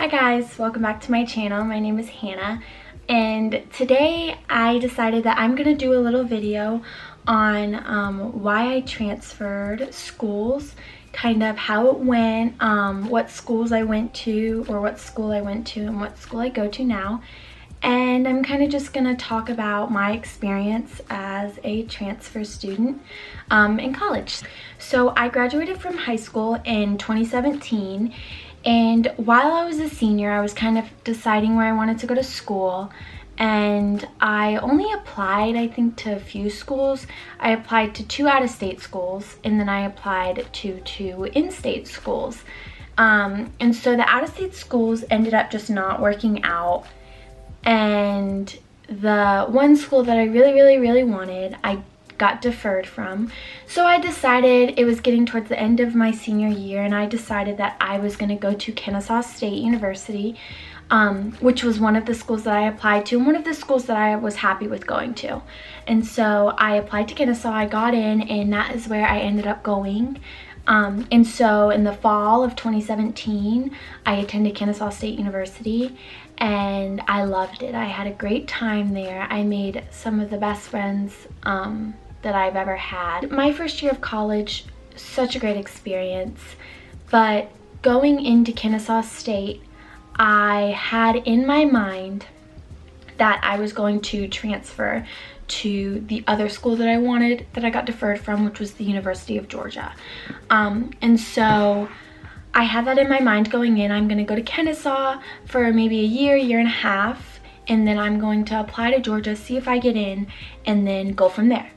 Hi guys, welcome back to my channel. My name is Hannah, and today I decided that I'm gonna do a little video on why I transferred schools, kind of how it went, what schools I went to, or what school I went to and what school I go to now. And I'm kind of just gonna talk about my experience as a transfer student in college. So I graduated from high school in 2017, and while I was a senior, I was kind of deciding where I wanted to go to school, and I only applied, I think, to a few schools. I applied to 2 out-of-state schools, and then I applied to 2 in-state schools. And so the out-of-state schools ended up just not working out. And the one school that I really wanted, I got deferred from. So I decided, it was getting towards the end of my senior year, and I decided that I was going to go to Kennesaw State University, which was one of the schools that I applied to and one of the schools that I was happy with going to. And so I applied to Kennesaw, I got in, and that is where I ended up going. And so in the fall of 2017, I attended Kennesaw State University, and I loved it. I had a great time there. I made some of the best friends that I've ever had. My first year of college, such a great experience, but going into Kennesaw State, I had in my mind that I was going to transfer to the other school that I wanted, that I got deferred from, which was the University of Georgia. And so I had that in my mind going in. I'm going to go to Kennesaw for maybe a year and a half, and then I'm going to apply to Georgia, see if I get in, and then go from there.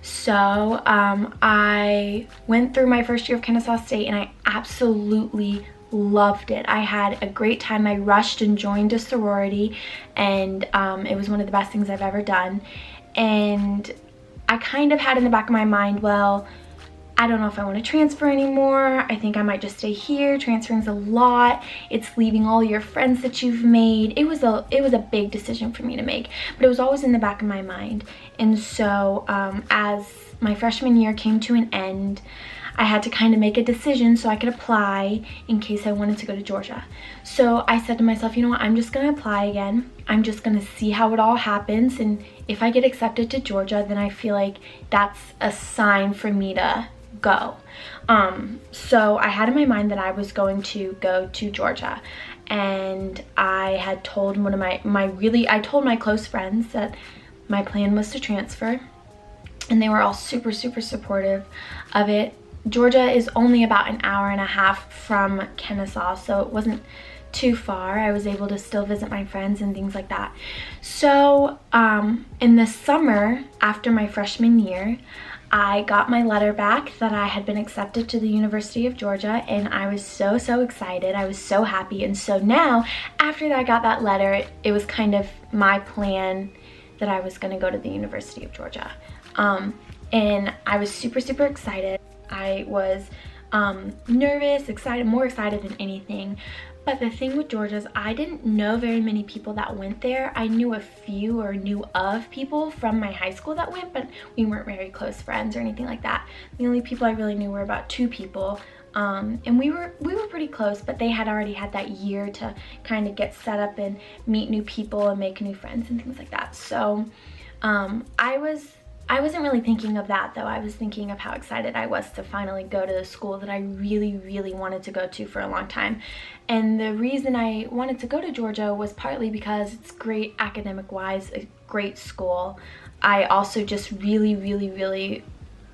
So I went through my first year of Kennesaw State, and I absolutely loved it. I had a great time. I rushed and joined a sorority, and it was one of the best things I've ever done. And I kind of had in the back of my mind, well, I don't know if I want to transfer anymore. I think I might just stay here. Transferring's a lot. It's leaving all your friends that you've made. It was a big decision for me to make, but it was always in the back of my mind. And so as my freshman year came to an end, I had to kind of make a decision so I could apply in case I wanted to go to Georgia. So I said to myself, you know what, I'm just going to apply again. I'm just going to see how it all happens, and if I get accepted to Georgia, then I feel like that's a sign for me to go. So I had in my mind that I was going to go to Georgia, and I had told one of I told my close friends that my plan was to transfer, and they were all super supportive of it. Georgia is only about an hour and a half from Kennesaw, so it wasn't too far. I was able to still visit my friends and things like that. So in the summer after my freshman year, I got my letter back that I had been accepted to the University of Georgia, and I was so excited. I was so happy. And so now, after I got that letter, it was kind of my plan that I was going to go to the University of Georgia. And I was super excited. I was nervous, excited, more excited than anything. But the thing with Georgia is I didn't know very many people that went there. I knew a few, or knew of people from my high school that went, but we weren't very close friends or anything like that. The only people I really knew were about 2 people. And we were pretty close, but they had already had that year to kind of get set up and meet new people and make new friends and things like that. So I wasn't really thinking of that, though. I was thinking of how excited I was to finally go to the school that I really wanted to go to for a long time. And the reason I wanted to go to Georgia was partly because it's great academic-wise, a great school. I also just really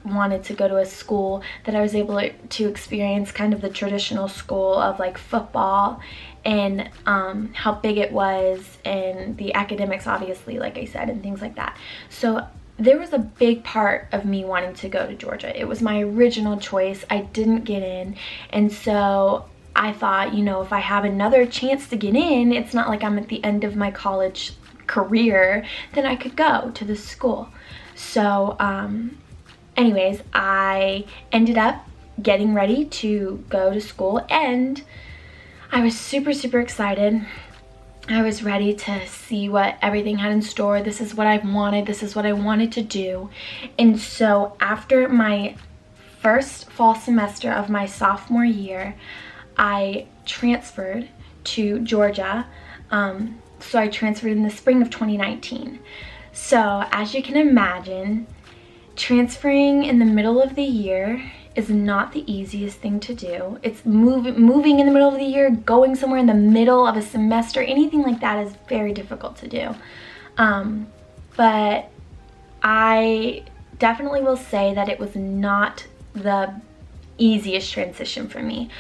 wanted to go to a school that I was able to experience kind of the traditional school of like football, and how big it was, and the academics, obviously, like I said, and things like that. So there was a big part of me wanting to go to Georgia. It was my original choice. I didn't get in, and so I thought, you know, if I have another chance to get in, it's not like I'm at the end of my college career, then I could go to the school. So anyways, I ended up getting ready to go to school, and I was super excited. I was ready to see what everything had in store. This is what I wanted. This is what I wanted to do. And so after my first fall semester of my sophomore year, I transferred to Georgia. So I transferred in the spring of 2019. So as you can imagine, transferring in the middle of the year is not the easiest thing to do. It's moving in the middle of the year, going somewhere in the middle of a semester, anything like that is very difficult to do. But I definitely will say that it was not the easiest transition for me.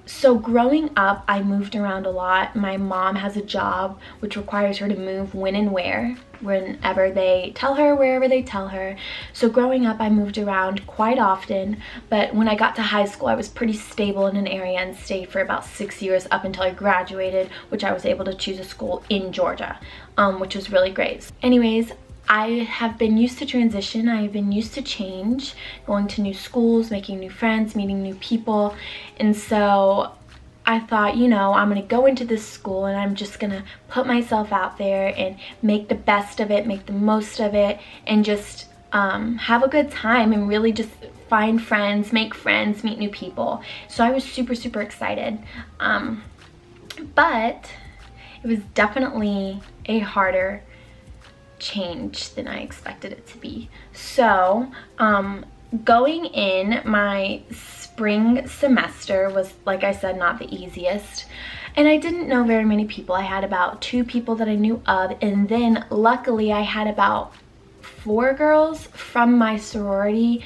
So growing up, I moved around a lot. My mom has a job which requires her to move when and where, whenever they tell her, wherever they tell her. So growing up, I moved around quite often, but when I got to high school, I was pretty stable in an area and stayed for about 6 years up until I graduated, which I was able to choose a school in Georgia, which was really great. Anyways, I have been used to transition. I have been used to change, going to new schools, making new friends, meeting new people. And so I thought, you know, I'm going to go into this school and I'm just going to put myself out there and make the best of it, make the most of it, and just have a good time and really just find friends, make friends, meet new people. So I was super, super excited. But it was definitely a harder change than I expected it to be. So going in, my spring semester was, like I said, not the easiest, and I didn't know very many people. I had about 2 people that I knew of, and then luckily I had about 4 girls from my sorority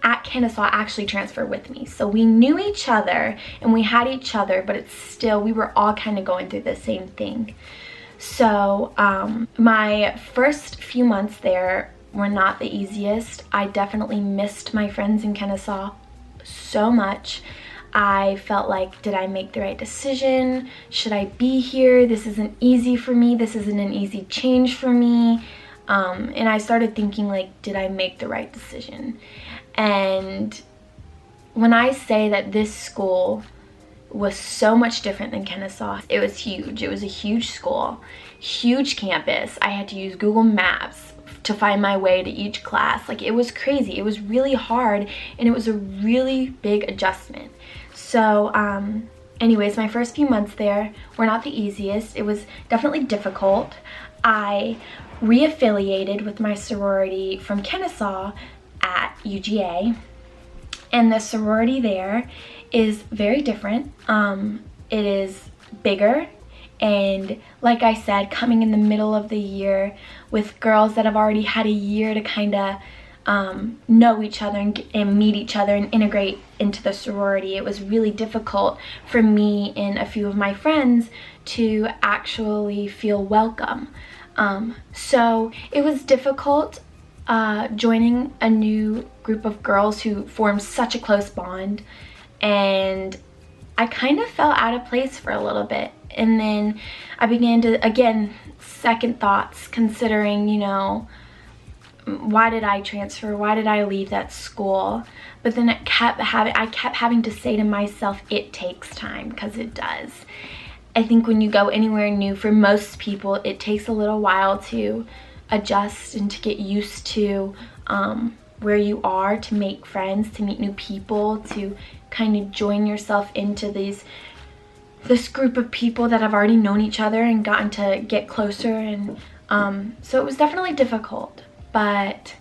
at Kennesaw actually transfer with me. So we knew each other and we had each other, but it's still, we were all kind of going through the same thing. So my first few months there were not the easiest. I definitely missed my friends in Kennesaw so much. I felt like, did I make the right decision? Should I be here? This isn't easy for me. This isn't an easy change for me. And I started thinking, like, did I make the right decision? And when I say that this school was so much different than Kennesaw, it was huge. It was a huge school, huge campus. I had to use Google Maps to find my way to each class. Like, it was crazy. It was really hard, and it was a really big adjustment. So anyways, my first few months there were not the easiest. It was definitely difficult. I re-affiliated with my sorority from Kennesaw at UGA, and the sorority there is very different. It is bigger, and like I said, coming in the middle of the year with girls that have already had a year to kind of know each other and meet each other and integrate into the sorority, it was really difficult for me and a few of my friends to actually feel welcome. So it was difficult joining a new group of girls who formed such a close bond, and I kind of felt out of place for a little bit. And then I began to, again, second thoughts, considering, you know, why did I transfer? Why did I leave that school? But then I kept having to say to myself, it takes time, because it does. I think when you go anywhere new, for most people, it takes a little while to adjust and to get used to where you are, to make friends, to meet new people, to kind of join yourself into this group of people that have already known each other and gotten to get closer. And so it was definitely difficult, but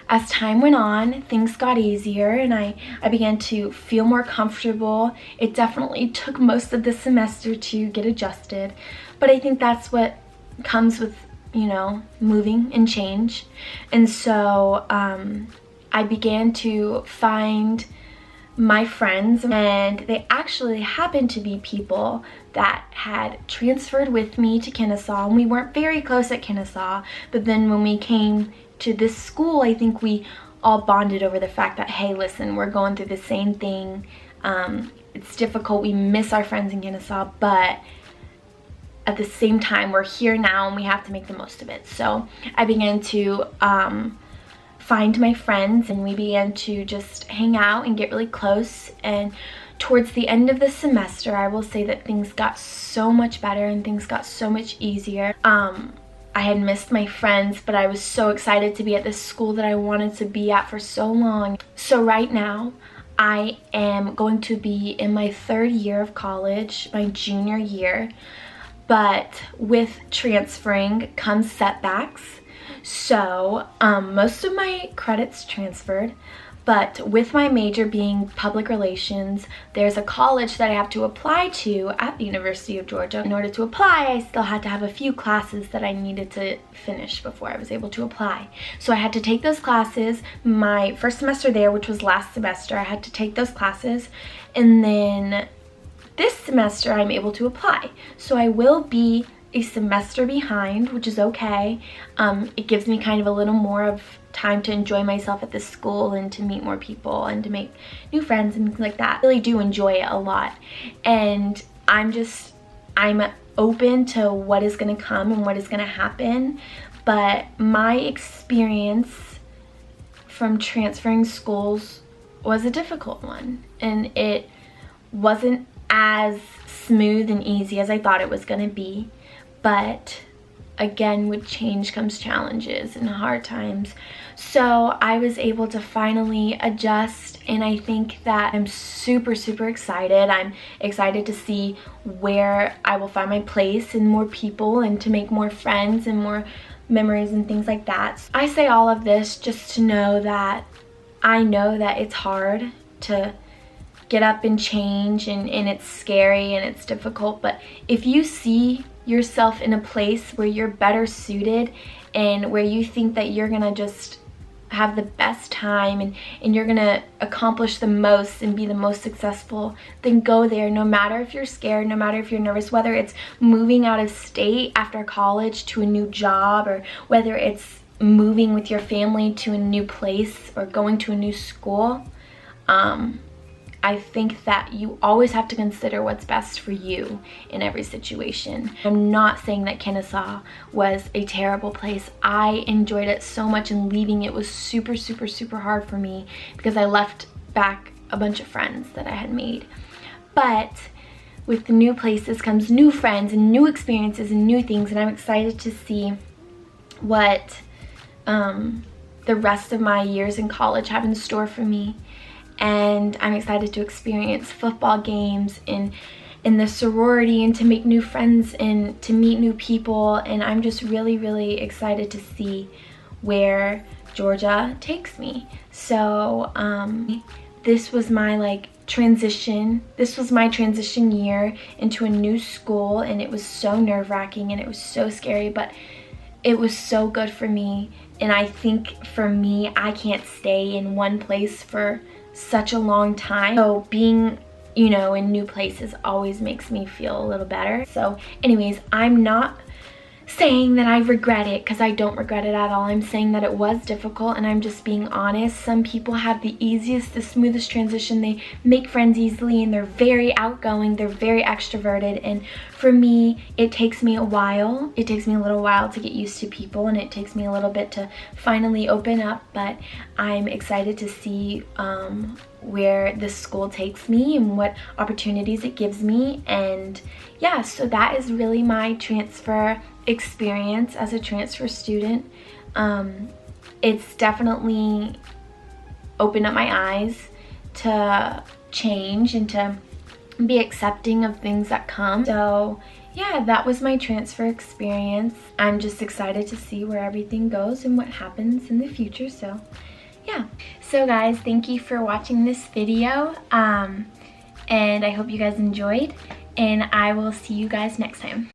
as time went on, things got easier, and I began to feel more comfortable. It definitely took most of the semester to get adjusted, but I think that's what comes with, you know, moving and change. And so I began to find my friends, and they actually happened to be people that had transferred with me to Kennesaw, and we weren't very close at Kennesaw, but then when we came to this school, I think we all bonded over the fact that, hey, listen, we're going through the same thing. It's difficult. We miss our friends in Kennesaw, but at the same time, we're here now and we have to make the most of it. So I began to find my friends, and we began to just hang out and get really close. And towards the end of the semester, I will say that things got so much better and things got so much easier. I had missed my friends, but I was so excited to be at this school that I wanted to be at for so long. So right now, I am going to be in my 3rd year of college, my junior year, but with transferring comes setbacks. So most of my credits transferred, but with my major being public relations, there's a college that I have to apply to at the University of Georgia. In order to apply, I still had to have a few classes that I needed to finish before I was able to apply. So I had to take those classes. My first semester there, which was last semester, I had to take those classes, and then this semester I'm able to apply. So I will be a semester behind, which is okay. It gives me kind of a little more of time to enjoy myself at this school and to meet more people and to make new friends and things like that. I really do enjoy it a lot, and I'm open to what is going to come and what is going to happen. But my experience from transferring schools was a difficult one, and it wasn't as smooth and easy as I thought it was going to be. But again, with change comes challenges and hard times. So I was able to finally adjust, and I think that I'm super excited. I'm excited to see where I will find my place and more people and to make more friends and more memories and things like that. So I say all of this just to know that I know that it's hard to get up and change, and it's scary and it's difficult, but if you see yourself in a place where you're better suited and where you think that you're gonna just have the best time and you're gonna accomplish the most and be the most successful, then go there, no matter if you're scared, no matter if you're nervous, whether it's moving out of state after college to a new job, or whether it's moving with your family to a new place or going to a new school. I think that you always have to consider what's best for you in every situation. I'm not saying that Kennesaw was a terrible place. I enjoyed it so much, and leaving it was super hard for me because I left back a bunch of friends that I had made. But with the new places comes new friends and new experiences and new things, and I'm excited to see what the rest of my years in college have in store for me. And I'm excited to experience football games in the sorority and to make new friends and to meet new people. And I'm just really excited to see where Georgia takes me. So this was my transition. This was my transition year into a new school, and it was so nerve-wracking and it was so scary, but it was so good for me. And I think for me, I can't stay in one place for such a long time. So being, in new places always makes me feel a little better. So anyways, I'm not saying that I regret it, because I don't regret it at all. I'm saying that it was difficult, and I'm just being honest. Some people have the easiest, the smoothest transition. They make friends easily, and they're very outgoing, they're very extroverted. And for me, it takes me a while. It takes me a little while to get used to people, and it takes me a little bit to finally open up. But I'm excited to see where this school takes me and what opportunities it gives me. And yeah, so that is really my transfer experience as a transfer student. It's definitely opened up my eyes to change and to be accepting of things that come. So yeah, that was my transfer experience. I'm just excited to see where everything goes and what happens in the future. So yeah, so guys, thank you for watching this video, and I hope you guys enjoyed, and I will see you guys next time.